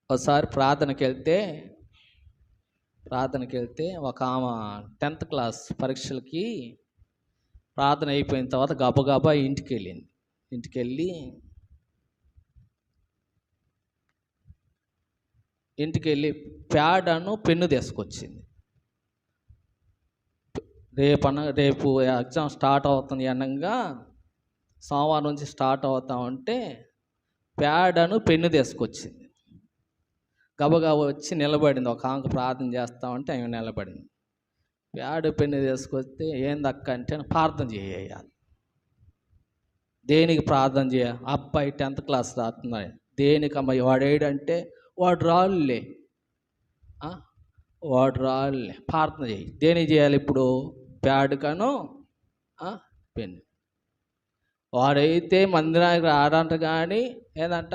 ఒకసారి ప్రార్థనకి వెళ్తే ఒక ఆమె 10th క్లాస్ పరీక్షలకి ప్రార్థన అయిపోయిన తర్వాత గబగబా ఇంటికెళ్ళి ప్యాడను పెన్ను తీసుకొచ్చింది. రేపు ఎగ్జామ్ స్టార్ట్ అవుతుంది అనగా, సోమవారం నుంచి స్టార్ట్ అవుతా ఉంటే ప్యాడను పెన్ను తీసుకొచ్చింది. గబగబా వచ్చి నిలబడింది. ఒక ఆమెకు ప్రార్థన చేస్తా ఉంటే ఆమె నిలబడింది. ప్యాడ్ పెన్ను తీసుకొస్తే ఏందక్క అంటే ప్రార్థన చేయాలి. దేనికి ప్రార్థన చేయాలి? అబ్బాయి 10th క్లాస్ రాస్తున్నాడు. దేనికమ్మా? వాడు ఏడంటే వాడు రాళ్ళే ప్రార్థన చేయి. దేనికి చేయాలి ఇప్పుడు? ప్యాడ్కను పెన్ను. వాడైతే మందిరానికి రాడంట, కానీ ఏందంట